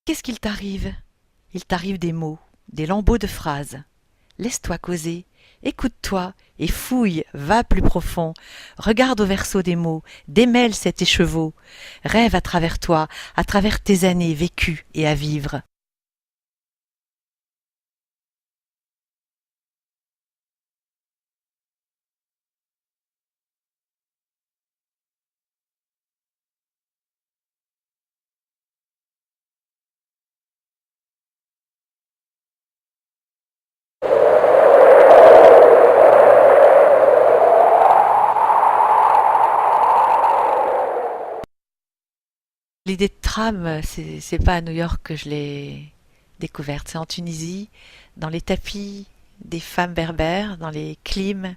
Qu'est-ce qu'il t'arrive? Il t'arrive des mots, des lambeaux de phrases. Laisse-toi causer, écoute-toi et fouille, va plus profond. Regarde au verso des mots, démêle cet écheveau. Rêve à travers toi, à travers tes années vécues et à vivre. L'idée de tram, c'est pas à New York que je l'ai découverte, c'est en Tunisie, dans les tapis des femmes berbères, dans les klims,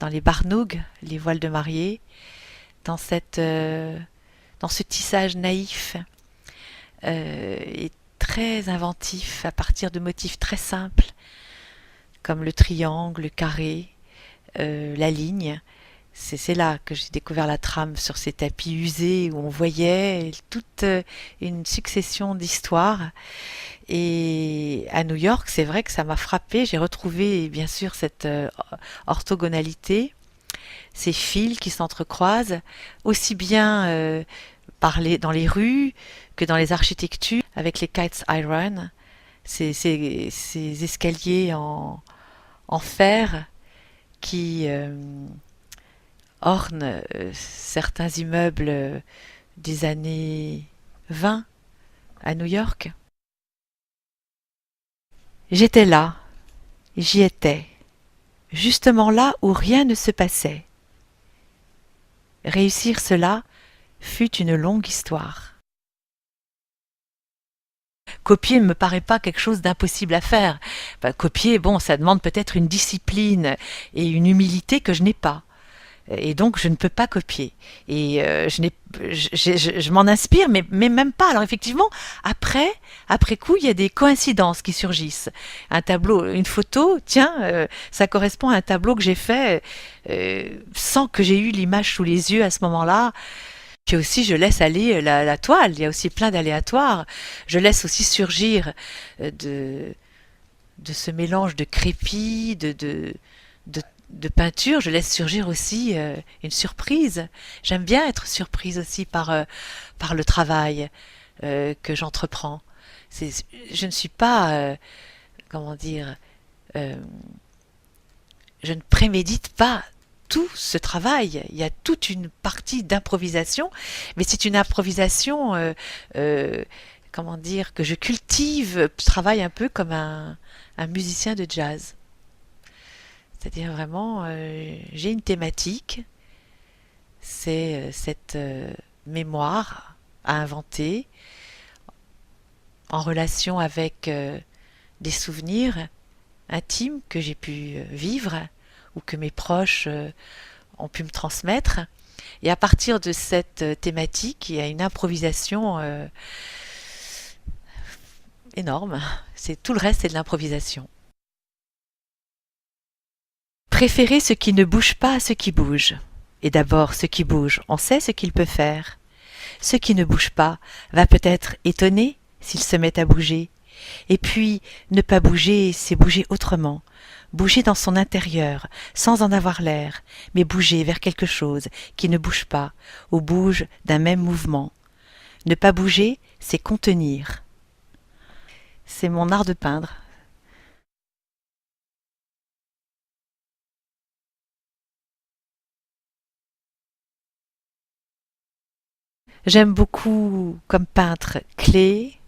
dans les barnougs, les voiles de mariée, dans dans ce tissage naïf et très inventif à partir de motifs très simples comme le triangle, le carré, la ligne. C'est là que j'ai découvert la trame sur ces tapis usés où on voyait toute une succession d'histoires. Et à New York, c'est vrai que ça m'a frappé. J'ai retrouvé bien sûr cette orthogonalité, ces fils qui s'entrecroisent, aussi bien dans les rues que dans les architectures, avec les Kites Iron, ces escaliers en fer qui ornent certains immeubles des années 20 à New York. J'étais là, j'y étais, justement là où rien ne se passait. Réussir cela fut une longue histoire. Copier ne me paraît pas quelque chose d'impossible à faire. Enfin, copier, bon, ça demande peut-être une discipline et une humilité que je n'ai pas. Et donc, je ne peux pas copier. Et je m'en inspire, mais même pas. Alors, effectivement, après coup, il y a des coïncidences qui surgissent. Un tableau, une photo, tiens, ça correspond à un tableau que j'ai fait sans que j'ai eu l'image sous les yeux à ce moment-là. Puis aussi, je laisse aller la toile. Il y a aussi plein d'aléatoires. Je laisse aussi surgir euh, de, de ce mélange de crépi, de, de peinture. Je laisse surgir aussi une surprise. J'aime bien être surprise aussi par le travail que j'entreprends. Je ne suis pas, comment dire, euh, je ne prémédite pas tout ce travail. Il y a toute une partie d'improvisation, mais c'est une improvisation, euh, comment dire, que je cultive, je travaille un peu comme un musicien de jazz. C'est-à-dire vraiment, j'ai une thématique, c'est cette mémoire à inventer en relation avec des souvenirs intimes que j'ai pu vivre ou que mes proches ont pu me transmettre. Et à partir de cette thématique, il y a une improvisation énorme. C'est tout le reste, c'est de l'improvisation. Préférer ce qui ne bouge pas à ce qui bouge. Et d'abord, ce qui bouge, on sait ce qu'il peut faire. Ce qui ne bouge pas va peut-être étonner s'il se met à bouger. Et puis, ne pas bouger, c'est bouger autrement. Bouger dans son intérieur, sans en avoir l'air, mais bouger vers quelque chose qui ne bouge pas, ou bouge d'un même mouvement. Ne pas bouger, c'est contenir. C'est mon art de peindre. J'aime beaucoup, comme peintre, Klee.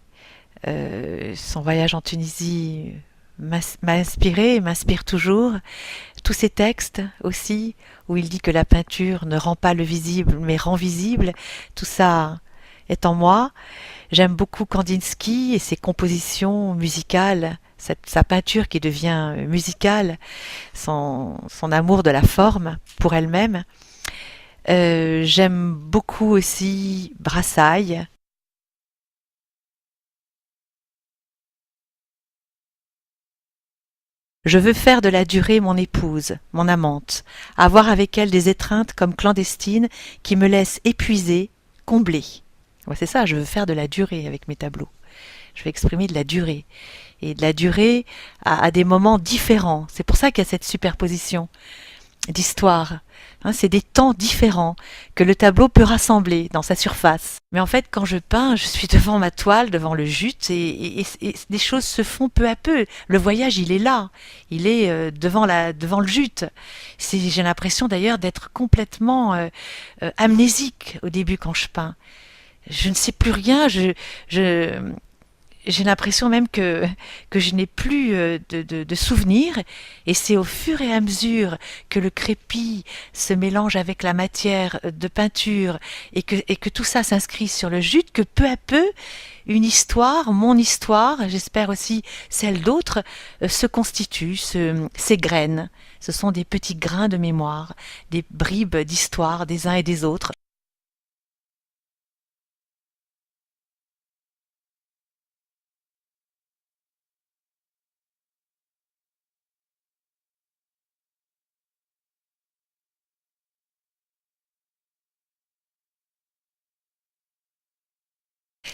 Son voyage en Tunisie m'a inspiré et m'inspire toujours. Tous ses textes aussi, où il dit que la peinture ne rend pas le visible, mais rend visible, tout ça est en moi. J'aime beaucoup Kandinsky et ses compositions musicales, sa peinture qui devient musicale, son amour de la forme pour elle-même. J'aime beaucoup aussi Brassailles. Je veux faire de la durée mon épouse, mon amante, avoir avec elle des étreintes comme clandestines qui me laissent épuisée, comblée. Ouais, c'est ça, je veux faire de la durée avec mes tableaux. je vais exprimer de la durée. Et de la durée à des moments différents. C'est pour ça qu'il y a cette superposition d'histoire. Hein, c'est des temps différents que le tableau peut rassembler dans sa surface. Mais en fait, quand je peins, je suis devant ma toile, devant le jute, et des choses se font peu à peu. Le voyage, il est là. Il est devant le jute. J'ai l'impression d'ailleurs d'être complètement amnésique au début quand je peins. Je ne sais plus rien, je, j'ai l'impression même que je n'ai plus de souvenirs, et c'est au fur et à mesure que le crépi se mélange avec la matière de peinture et que tout ça s'inscrit sur le jute que peu à peu une histoire, mon histoire, j'espère aussi celle d'autres, se constitue, s'égrène. Ce sont des petits grains de mémoire, des bribes d'histoire des uns et des autres.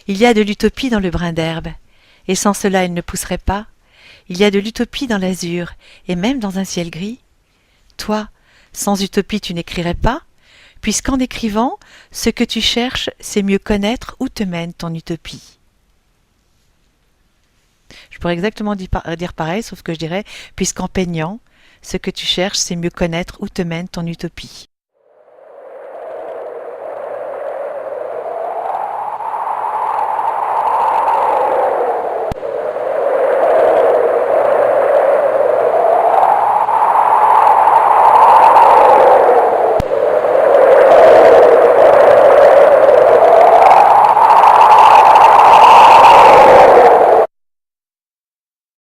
Il y a de l'utopie dans le brin d'herbe, et sans cela il ne pousserait pas. Il y a de l'utopie dans l'azur, et même dans un ciel gris. Toi, sans utopie tu n'écrirais pas, puisqu'en écrivant, ce que tu cherches, c'est mieux connaître où te mène ton utopie. Je pourrais exactement dire pareil, sauf que je dirais, puisqu'en peignant, ce que tu cherches, c'est mieux connaître où te mène ton utopie.